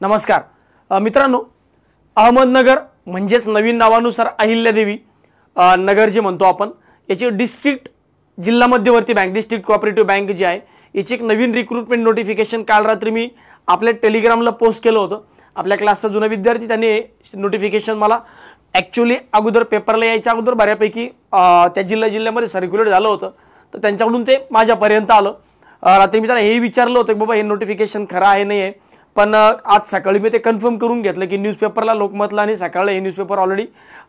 नमस्कार मित्रांनो, अहमदनगर म्हणजेच नवीन नावानुसार अहिल्यादेवी नगर जे म्हणतो आपण, याची डिस्ट्रिक्ट जिल्हा मध्यवर्ती बँक, डिस्ट्रिक्ट कोऑपरेटिव्ह बँक जी आहे याची एक नवीन रिक्रुटमेंट नोटिफिकेशन काल रात्री मी आपल्या टेलिग्रामला पोस्ट केलं होतं। आपल्या क्लासचा जुना विद्यार्थी त्यांनी नोटिफिकेशन मला ॲक्च्युअली अगोदर पेपरला यायच्या अगोदर बऱ्यापैकी त्या जिल्ह्यामध्ये सर्क्युलेट झालं होतं, तर त्यांच्याकडून ते माझ्यापर्यंत आलं। रात्री मी त्याला हे विचारलं होतं की बाबा हे नोटिफिकेशन खरं आहे नाही आहे, पण आज सकाळी मी ते कन्फर्म करून घेतलं की न्यूजपेपरला, लोकमतला आणि सकाळी हे न्यूजपेपर ऑलरेडी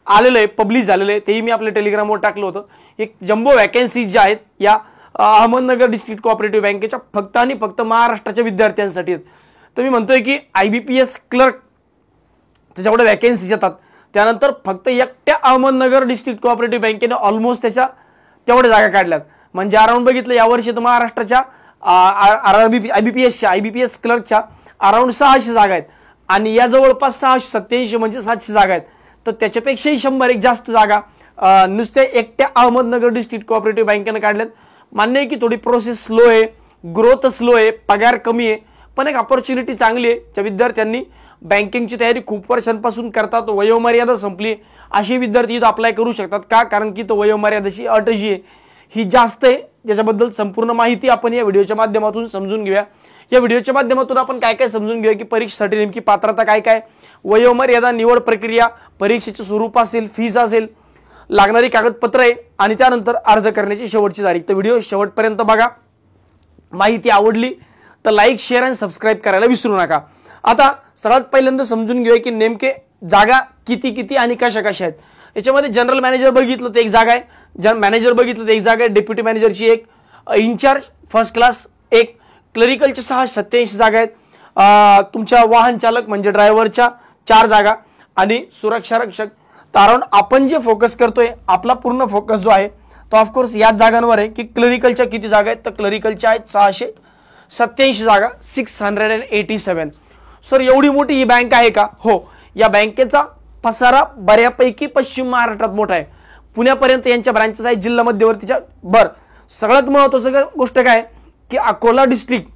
आलेलं आहे, पब्लिश झालेलं आहे, तेही मी आपल्या टेलिग्रामवर टाकलं होतं। एक जम्बो वॅकन्सीज ज्या आहेत या अहमदनगर डिस्ट्रिक्ट कोऑपरेटिव्ह बँकेच्या फक्त आणि फक्त महाराष्ट्राच्या विद्यार्थ्यांसाठी आहेत। तर मी म्हणतोय की IBPS क्लर्क त्याच्याकडे वॅकन्सीज येतात, त्यानंतर फक्त एकट्या अहमदनगर डिस्ट्रिक्ट कोऑपरेटिव्ह बँकेने ऑलमोस्ट त्याच्या तेवढ्या जागा काढल्यात। म्हणजे अराउंड बघितलं यावर्षी तर महाराष्ट्राच्या IBPS क्लर्कच्या अराउंड 600 जागा आहेत आणि या जवळपास 687 म्हणजे 700 जागा आहेत। तर त्याच्यापेक्षाही 100 एक जास्त जागा नुसत्या एकट्या अहमदनगर डिस्ट्रिक्ट कोऑपरेटिव्ह बँकेने काढल्यात। मान्य आहे की थोडी प्रोसेस स्लो आहे, ग्रोथ स्लो आहे, पगार कमी आहे, पण एक अपॉर्च्युनिटी चांगली आहे। ज्या विद्यार्थ्यांनी बँकिंगची तयारी खूप वर्षांपासून करतात, वयोमर्यादा संपली अशी विद्यार्थी इथं अप्लाय करू शकतात। का? कारण की तो वयोमर्यादेची अट जी आहे ही जास्त आहे, ज्याच्याबद्दल संपूर्ण माहिती आपण या व्हिडिओच्या माध्यमातून समजून घेऊया। या व्हिडिओच्या माध्यमातून आपण काय काय समजून घेऊया की परीक्षेसाठी नेमकी पात्रता काय काय, वयोमर्यादा, निवड प्रक्रिया, परीक्षेचे स्वरूप असेल, फीज असेल, लागणारी कागदपत्र आहे आणि त्यानंतर अर्ज करण्याची शेवटची तारीख। तर व्हिडिओ शेवटपर्यंत बघा। माहिती आवडली तर लाईक, शेअर आणि सबस्क्राईब करायला विसरू नका। आता सर्वात पहिल्यांदा समजून घेऊया की नेमके जागा किती आणि कशा कशा आहेत। याच्यामध्ये जनरल मॅनेजर बघितलं तर एक जागा आहे, मॅनेजर बघितलं तर एक जागा आहे, डेप्युटी मॅनेजरची एक, इन्चार्ज फर्स्ट क्लास एक, क्लरिकलचे 687 जागा आहेत, तुमच्या वाहन चालक म्हणजे ड्रायव्हरच्या 4 जागा आणि सुरक्षा रक्षक। कारण आपण जे फोकस करतोय, आपला पूर्ण फोकस जो आहे तो ऑफकोर्स याच जागांवर आहे की क्लरिकलच्या किती जागा आहेत। तर क्लरिकलच्या आहेत 687 जागा, 687। सर एवढी मोठी ही बँक आहे का? हो, या बँकेचा पसारा बऱ्यापैकी पश्चिम महाराष्ट्रात मोठा आहे, पुण्यापर्यंत यांच्या ब्रांचेस आहेत जिल्हा मध्यवर्तीच्या। सगळ्यात महत्त्वाचं गोष्ट काय की अकोला डिस्ट्रिक्ट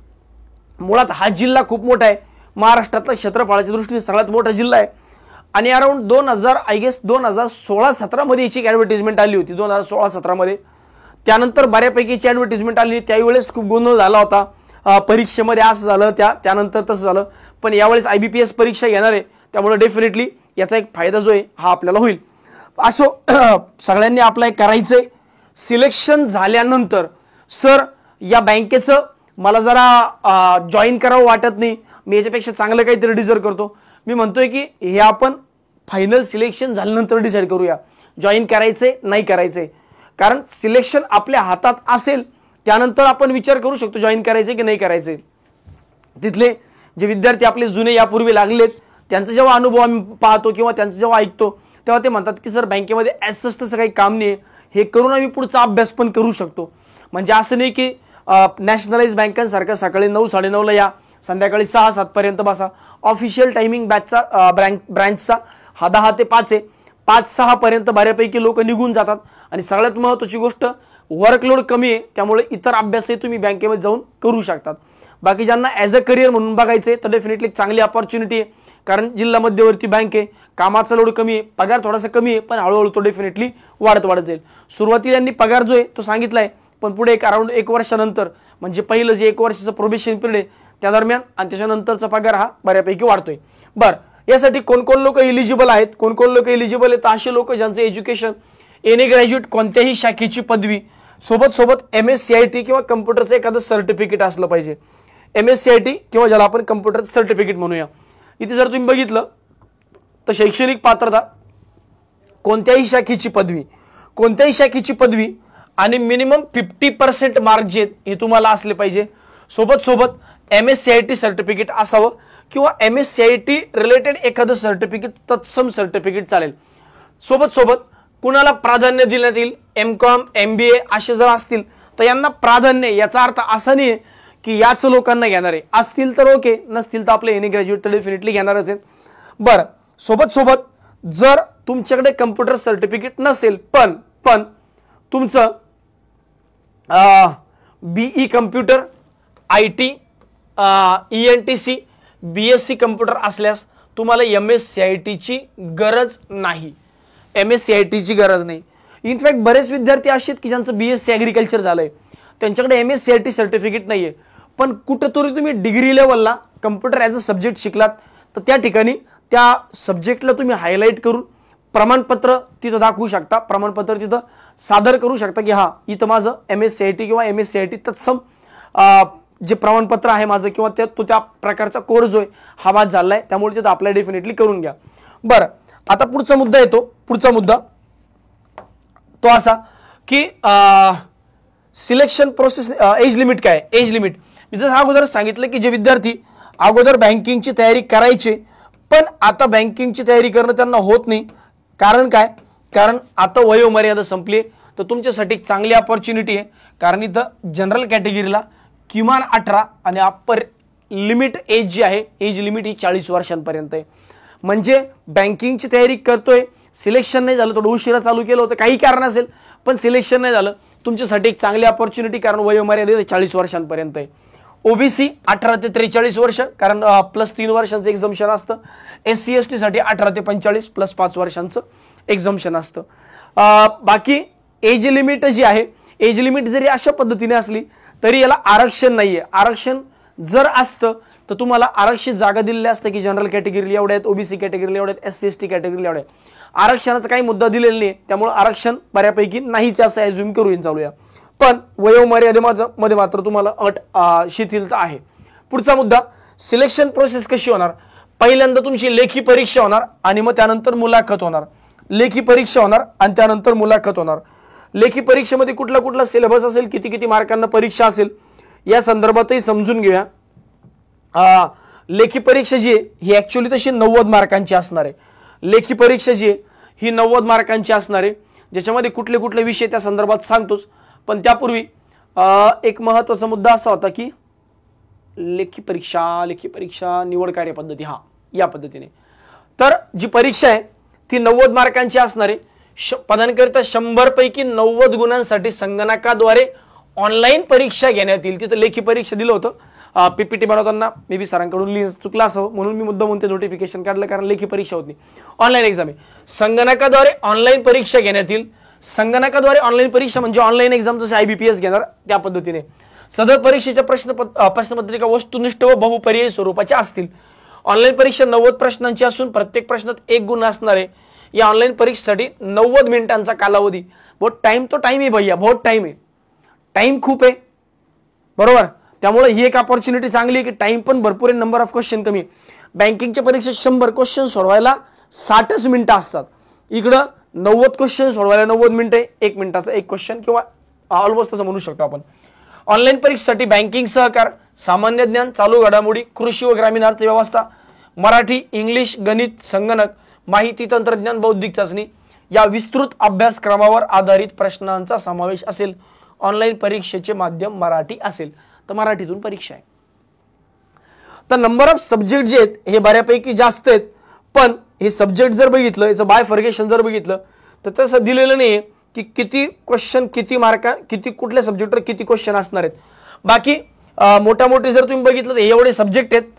मुळात हा जिल्हा खूप मोठा आहे, महाराष्ट्रातला क्षेत्रफळाच्या दृष्टीने सगळ्यात मोठा जिल्हा आहे आणि अराउंड 2016-17 मध्ये याची ॲडव्हर्टाइजमेंट आली होती, 2016-17 मध्ये। त्यानंतर बऱ्यापैकी याची ॲडव्हर्टाइजमेंट आली, त्यावेळेस खूप गोंधळ झाला होता, परीक्षेमध्ये असं झालं, त्यानंतर तसं झालं, पण यावेळेस IBPS परीक्षा घेणार आहे, त्यामुळे डेफिनेटली याचा एक फायदा जो आहे हा आपल्याला होईल। असो सगळ्यांनी अप्लाय करायचंय। सिलेक्शन झाल्यानंतर सर या बँकेचं मला जरा जॉईन करावं वाटत नाही, मी याच्यापेक्षा चांगलं काहीतरी डिझर्व करतो, मी म्हणतोय की हे आपण फायनल सिलेक्शन झाल्यानंतर डिसाईड करूया जॉईन करायचंय नाही करायचंय। कारण सिलेक्शन आपल्या हातात असेल त्यानंतर आपण विचार करू शकतो जॉईन करायचंय की नाही करायचंय। तिथले जे विद्यार्थी आपले जुने यापूर्वी लागलेत त्यांचा जेव्हा अनुभव आम्ही पाहतो किंवा त्यांचं जेव्हा ऐकतो तेव्हा ते म्हणतात की सर बँकेमध्ये ॲज तसं काही काम नाही, हे करून आम्ही पुढचा अभ्यास पण करू शकतो। म्हणजे असं नाही की नॅशनलाइज बँकांसारखं सकाळी 9-9:30ला या, संध्याकाळी 6-7 पर्यंत बसा। ऑफिशियल टायमिंग बॅचचा ब्रँचचा 10 ते 5 आहे, 5-6 पर्यंत बऱ्यापैकी लोक निघून जातात आणि सगळ्यात महत्त्वाची गोष्ट वर्कलोड कमी आहे, त्यामुळे इतर अभ्यासही तुम्ही बँकेमध्ये जाऊन करू शकतात। बाकी ज्यांना ॲज अ करिअर म्हणून बघायचं आहे तर डेफिनेटली चांगली अपॉर्च्युनिटी आहे, कारण जिल्हा मध्यवर्ती बँक आहे, कामाचा लोड कमी आहे, पगार थोडासा कमी आहे, पण हळूहळू तो डेफिनेटली वाढत जाईल। सुरुवातीला यांनी पगार जो आहे तो सांगितला आहे, पण पुढे एक अराउंड 1 वर्षानंतर म्हणजे पहिलं जे 1 वर्षाचं प्रोबेशन पिरियड आहे त्या दरम्यान आणि त्याच्यानंतरचा पगार हा बऱ्यापैकी वाढतोय। यासाठी कोण कोण लोक एलिजिबल आहेत, कोण कोण लोक एलिजिबल आहेत? असे लोक ज्यांचं एज्युकेशन एनी ग्रॅज्युएट कोणत्याही शाखेची पदवी सोबत MSCIT किंवा कम्प्युटरचं एखादं सर्टिफिकेट असलं पाहिजे, MSCIT किंवा ज्याला आपण कम्प्युटर सर्टिफिकेट म्हणूया। इथे जर तुम्ही बघितलं तर शैक्षणिक पात्रता कोणत्याही शाखेची पदवी आणि मिनिमम 50% मार्क जे हे तुम्हाला असले पाहिजे। सोबत MSCIT सर्टिफिकेट असावं किंवा MSCIT रिलेटेड एखादं सर्टिफिकेट, तत्सम सर्टिफिकेट चालेल। सोबत कुणाला प्राधान्य देण्यात येईल, MCOM MBA असे जर असतील तर यांना प्राधान्य, याचा अर्थ असा नाही की याच लोकांना घेणार आहे, असतील तर ओके, नसतील तर आपले एनी ग्रॅज्युएट तर डेफिनेटली घेणारच आहेत। सोबत जर तुमच्याकडे कम्प्युटर सर्टिफिकेट नसेल पण तुमचं BE computer, IT, ENTC BSc computer असल्यास तुम्हाला MSCIT ची गरज नाही, MSCIT ची गरज नाही. इनफॅक्ट बरेच विद्यार्थी असे आहेत की ज्यांचं BSc ॲग्रिकल्चर झालंय, त्यांच्याकडे MSCIT सर्टिफिकेट नाहीये, पण कुठेतरी तुम्ही डिग्री लेवलला कम्प्युटर ॲज अ सब्जेक्ट शिकलात तर त्या ठिकाणी त्या सब्जेक्टला तुम्ही हायलाईट करून प्रमाणपत्र तिथं दाखवू शकता, प्रमाणपत्र तिथं सादर करू शकता की हा इथं माझं MSCIT किंवा MSCIT तत्सम जे प्रमाणपत्र आहे माझं किंवा त्या प्रकारचा कोर्स जो आहे हा माझा झालाय, त्यामुळे तिथं अप्लाय डेफिनेटली करून घ्या. बरं, आता पुढचा मुद्दा येतो. पुढचा मुद्दा तो असा की सिलेक्शन प्रोसेस, एज लिमिट काय. एज लिमिट मी जर अगोदर सांगितलं की जे विद्यार्थी अगोदर बँकिंगची तयारी करायचे पण आता बँकिंगची तयारी करणं त्यांना होत नाही, कारण काय, कारण आता वयोमर्यादा संपली, तर तुमच्यासाठी एक चांगली अपॉर्च्युनिटी आहे. कारण इथं जनरल कॅटेगरीला किमान 18 आणि अप्पर लिमिट एज जी आहे, एज लिमिट ही 40 वर्षांपर्यंत आहे. म्हणजे बँकिंगची तयारी करतोय, सिलेक्शन नाही झालं, थोडं उशिरा चालू केलं होतं, काही कारण असेल पण सिलेक्शन नाही झालं, तुमच्यासाठी एक चांगली अपॉर्च्युनिटी, कारण वयोमर्यादा 40 वर्षांपर्यंत आहे. ओबीसी 18 ते 43 वर्ष, कारण +3 वर्षांचं एक्झम्पशन असतं. SC ST साठी 18 ते 45 +5 वर्षांचं एक्झम्पशन असतं. बाकी एज लिमिट जी आहे, एज लिमिट जरी अशा पद्धतीने असली तरी याला आरक्षण नाहीये. आरक्षण जर असतं तर तुम्हाला आरक्षित जागा दिलेल्या असतं की जनरल कॅटेगरीला एवढ्या आहेत, ओबीसी कॅटेगरीला एवढ्या आहेत, SC ST कॅटेगरीला एवढ्या आहेत. आरक्षणाचा काही मुद्दा दिलेला नाही, त्यामुळे आरक्षण बऱ्यापैकी नाहीच असं ॲज्युम करून चालूया. पण वयोमर्यादेमध्ये मात्र तुम्हाला अट शिथिलता आहे. पुढचा मुद्दा, सिलेक्शन प्रोसेस कशी होणार. पहिल्यांदा तुमची लेखी परीक्षा होणार आणि मग त्यानंतर मुलाखत होणार. लेखी परीक्षा होणार आणि त्यानंतर मुलाखत होणार. लेखी परीक्षेमध्ये कुठला कुठला सिलेबस असेल, किती किती मार्कांना परीक्षा असेल, या संदर्भातही समजून घेऊया. लेखी परीक्षा जी आहे ही ॲक्च्युअली तशी 90 मार्कांची असणार आहे. लेखी परीक्षा जी आहे ही 90 मार्कांची असणार आहे, ज्याच्यामध्ये कुठले कुठले विषय त्या संदर्भात सांगतोच. पण त्यापूर्वी एक महत्त्वाचा मुद्दा असा होता की लेखी परीक्षा निवड कार्यपद्धती, हा या पद्धतीने. तर जी परीक्षा आहे ती 90 मार्कांची असणार आहे. पदांकरिता 100 पैकी 90 गुणांसाठी संगणकाद्वारे ऑनलाईन परीक्षा घेण्यात येईल. तिथं लेखी परीक्षा दिलं होतं, PPT बनवताना मे बी सरांकडून लिहिणं चुकलं असावं म्हणून मी मुद्दा म्हणते नोटिफिकेशन काढलं, कारण लेखी परीक्षा होत नाही, ऑनलाईन एक्झाम आहे. संगणकाद्वारे ऑनलाईन परीक्षा घेण्यात येईल. संगणकाद्वारे ऑनलाईन परीक्षा म्हणजे ऑनलाईन एक्झाम जसे IBPS घेणार त्या पद्धतीने. सदर परीक्षेच्या प्रश्नपत्रिका वस्तुनिष्ठ व बहुपर्यायी स्वरूपाच्या असतील. ऑनलाईन परीक्षा 90 प्रश्नांची असून प्रत्येक प्रश्नात 1 गुण असणार आहे. या ऑनलाईन परीक्षेसाठी 90 मिनिटांचा कालावधी. बहुत टाइम तो टाइम आहे भैया, बहुत टाइम आहे, टाइम खूप आहे, बरोबर. त्यामुळे ही एक अपॉर्च्युनिटी चांगली आहे की टाइम पण भरपूर आहे, नंबर ऑफ क्वेश्चन कमी आहे. बँकिंगच्या परीक्षेत 100 क्वेश्चन सोडवायला 60च मिनिटं असतात. इकडं 90 क्वेश्चन सोडवायला 90 मिनिटं, 1 मिनिटाचा 1 क्वेश्चन किंवा ऑलमोस्ट असं म्हणू शकतो आपण. ऑनलाईन परीक्षेसाठी बँकिंग सहकार, सामान्य ज्ञान, चालू घडामोडी, कृषी व ग्रामीण अर्थव्यवस्था, मराठी, इंग्लिश, गणित, संगणक, माहिती तंत्रज्ञान, बौद्धिक चाचणी या विस्तृत अभ्यासक्रमावर आधारित प्रश्नांचा समावेश असेल. ऑनलाईन परीक्षेचे माध्यम मराठी असेल, तर मराठीतून परीक्षा आहे. तर नंबर ऑफ सब्जेक्ट जे आहेत हे बऱ्यापैकी जास्त आहेत, पण हे सब्जेक्ट जर बघितलं, याचं बायफर्गेशन जर बघितलं तर तसं दिलेलं नाही की किती क्वेश्चन, किती मार्क, किती कुठल्या सब्जेक्टवर किती क्वेश्चन असणार आहेत. बाकी मोठे जर तुम्ही बघितलं तर एवढे सब्जेक्ट आहेत.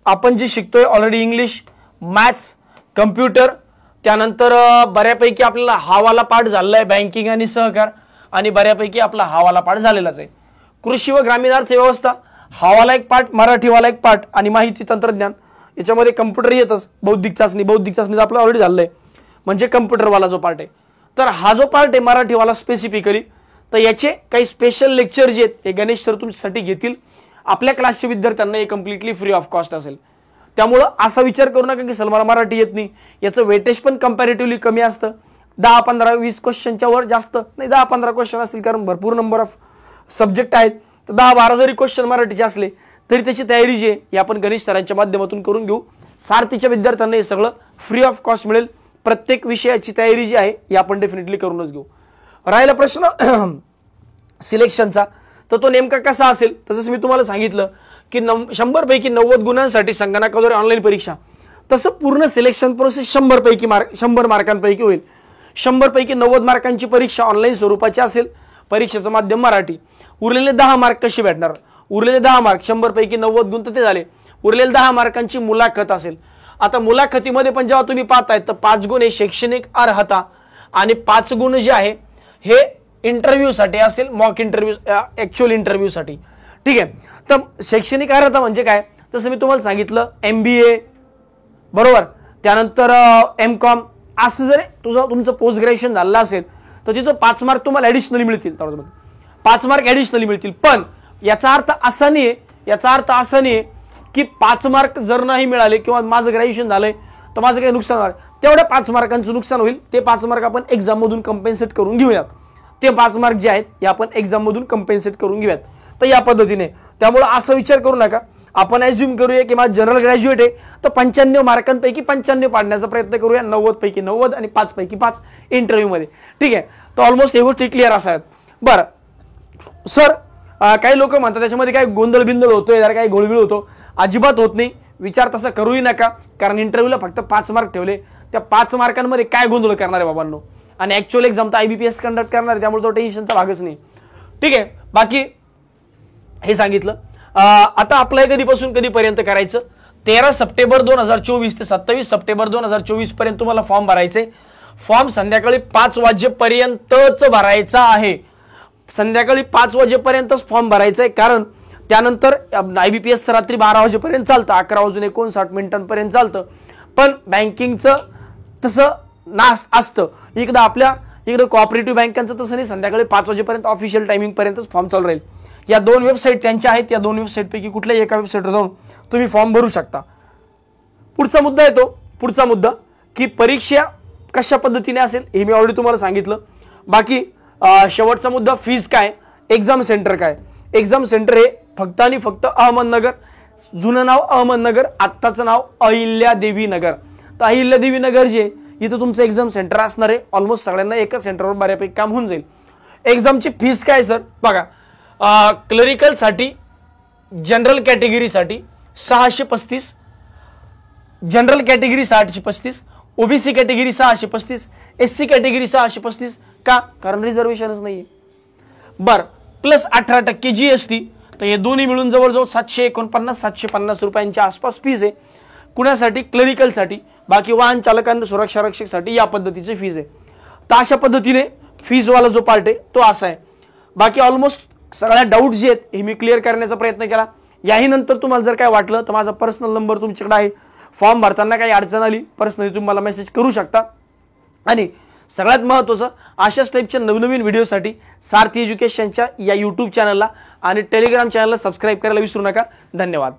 आपण जे शिकतोय ऑलरेडी इंग्लिश, मॅथ्स, कम्प्युटर, त्यानंतर बऱ्यापैकी आपल्याला हावाला पाठ झालेला आहे बँकिंग आणि सहकार, आणि बऱ्यापैकी आपला हावाला पाठ झालेलाच आहे. कृषी व ग्रामीण अर्थव्यवस्था हावाला एक पाठ, मराठीवाला एक पाठ आणि माहिती तंत्रज्ञान, याच्यामध्ये कम्प्युटर येतच. बौद्धिक चाचणी आपलं ऑलरेडी झालंय, म्हणजे कम्प्युटरवाला जो पार्ट आहे. तर हा जो पार्ट आहे मराठीवाला स्पेसिफिकली, तर याचे काही स्पेशल लेक्चर जे आहेत हे गणेश सर तुमच्यासाठी घेतील. आपल्या क्लासच्या विद्यार्थ्यांना हे कम्प्लिटली फ्री ऑफ कॉस्ट असेल. त्यामुळं असा विचार करू नका की सर मला मराठी येत नाही, याचं वेटेज पण कम्पॅरेटिव्हली कमी असतं. 10, 15, 20 क्वेश्चनच्या वर जास्त नाही, 10, 15 क्वेश्चन असतील, कारण भरपूर नंबर ऑफ सब्जेक्ट आहेत. तर 10, 12 जरी क्वेश्चन मराठीचे असले तरी त्याची तयारी जी आहे ही आपण गणेश सरांच्या माध्यमातून करून घेऊ. सारथीच्या विद्यार्थ्यांना हे सगळं फ्री ऑफ कॉस्ट मिळेल. प्रत्येक विषयाची तयारी जी आहे ही आपण डेफिनेटली करूनच घेऊ. राहिला प्रश्न सिलेक्शनचा, तर तो नेमका कसा असेल, तर जसं मी तुम्हाला सांगितलं की 100 पैकी 90 गुणांसाठी संगणकाद्वारे ऑनलाईन परीक्षा, तसं पूर्ण सिलेक्शन प्रोसेस 100 मार्कांपैकी होईल. 100 पैकी 90 मार्कांची परीक्षा ऑनलाईन स्वरूपाची असेल. परीक्षेचं माध्यम मराठी. उरलेले 10 मार्क कसे भेटणार. उरलेले 10 मार्क 100 पैकी 90 गुण तर ते झाले, उरलेल्या 10 मार्कांची मुलाखत असेल. आता मुलाखतीमध्ये पण जेव्हा तुम्ही पाहताय तर 5 गुण हे शैक्षणिक अर्हता आणि 5 गुण जे आहे हे इंटरव्ह्यू साठी असेल, मॉक इंटरव्ह्यू, ऍक्च्युअल इंटरव्ह्यू साठी. ठीक आहे. तर शैक्षणिक अर्हता म्हणजे काय, तसं मी तुम्हाला सांगितलं MBA बरोबर, त्यानंतर M.Com असं जर तुमचं पोस्ट ग्रॅज्युएशन झालं असेल तर तिथं 5 मार्क तुम्हाला ऍडिशनली मिळतील, 5 मार्क ऍडिशनली मिळतील. पण याचा अर्थ असा नाहीये की 5 मार्क जर नाही मिळाले किंवा माझं ग्रॅज्युएशन झालंय तर माझं काही नुकसान होणार, तेवढ्या 5 मार्कांचं नुकसान होईल. ते 5 मार्क आपण एक्झाम मधून कम्पेन्सेट करून घेऊयात. ते 5 मार्क जे आहेत हे आपण एक्झाम मधून कम्पेन्सेट करून घेऊयात. तर या पद्धतीने, त्यामुळे असा विचार करू नका, आपण ॲज्युम करूया की माझं जनरल ग्रॅज्युएट आहे तर 95 मार्कांपैकी 95 पाडण्याचा प्रयत्न करूया, 90 पैकी 90 आणि 5 पैकी 5 इंटरव्ह्यू मध्ये. ठीक आहे. तर ऑलमोस्ट हे गोष्टी क्लिअर असाव्यात. बरं सर, काही लोक म्हणतात त्याच्यामध्ये काय गोंधळ बिंदळ होतोय, जरा काही गोळबिळ होतो. अजिबात होत नाही. विचार तसा करूही नका, कारण इंटरव्ह्यूला फक्त 5 मार्क ठेवले. त्या 5 मार्कांमध्ये काय गोंधळ करणार आहे बाबांनो, आणि ऍक्च्युअल एक्झाम तर IBPS कंडक्ट करणार आहे, त्यामुळे तो टेन्शनचा भागच नाही. ठीक आहे. बाकी हे सांगितलं. आता अप्लाय कधीपासून कधीपर्यंत करायचं, 13 सप्टेंबर 2024 ते 27 सप्टेंबर 2024 पर्यंत तुम्हाला फॉर्म भरायचे. फॉर्म संध्याकाळी 5 वाजेपर्यंतच भरायचा आहे. संध्याकाळी 5 वाजेपर्यंतच फॉर्म भरायचा आहे, कारण त्यानंतर IBPS रात्री 12 वाजेपर्यंत चालतं, 11:59 चालतं. पण बँकिंगचं तसं असतं. इकडं कोऑपरेटिव्ह बँकांचं तसं नाही, संध्याकाळी 5 वाजेपर्यंत ऑफिशियल टायमिंग पर्यंतच फॉर्म चालू राहील. या 2 वेबसाईट त्यांच्या आहेत, या 2 वेबसाईटपैकी कुठल्याही एका वेबसाईटवर जाऊन तुम्ही फॉर्म भरू शकता. पुढचा मुद्दा येतो, पुढचा मुद्दा की परीक्षा कशा पद्धतीने असेल हे मी ऑलरेडी तुम्हाला सांगितलं. बाकी शेवटचा मुद्दा फीज काय, एक्झाम सेंटर काय. एक्झाम सेंटर हे फक्त आणि फक्त अहमदनगर, जुनं नाव अहमदनगर, आत्ताचं नाव अहिल्यादेवी नगर. तर अहिल्यादेवी नगर जे इथं तुमचं एक्झाम सेंटर असणार आहे. ऑलमोस्ट सगळ्यांना एका सेंटरवर बऱ्यापैकी काम होऊन जाईल. एक्झामची फीस काय सर, बघा, क्लरिकल साठी जनरल कॅटेगरीसाठी 635, general category 635, OBC category 635, SC category 635. का, कारण रिझर्वेशनच नाहीये. बर, प्लस 18% GST. तर हे दोन्ही मिळून जवळजवळ 749-750 रुपयांच्या आसपास फीज आहे कुणासाठी, क्लरिकलसाठी. बाकी वाहन चालकांना सुरक्षा रक्षकसाठी या पद्धतीची फीज आहे. तर अशा पद्धतीने फीजवाला जो पार्ट आहे तो असा आहे. बाकी ऑलमोस्ट सगळ्या डाऊट जे आहेत हे मी क्लिअर करण्याचा प्रयत्न केला. याही नंतर तुम्हाला जर काय वाटलं तर माझा पर्सनल नंबर तुमच्याकडे आहे. फॉर्म भरताना काही अडचण आली पर्सनली तुम्ही मला मेसेज करू शकता. आणि सगळ्यात महत्त्वाचं, अशाच टाईपच्या नवनवीन व्हिडिओसाठी सारथी एज्युकेशनच्या या YouTube चॅनलला आणि टेलिग्राम चॅनलला सबस्क्राईब करायला विसरू नका. धन्यवाद.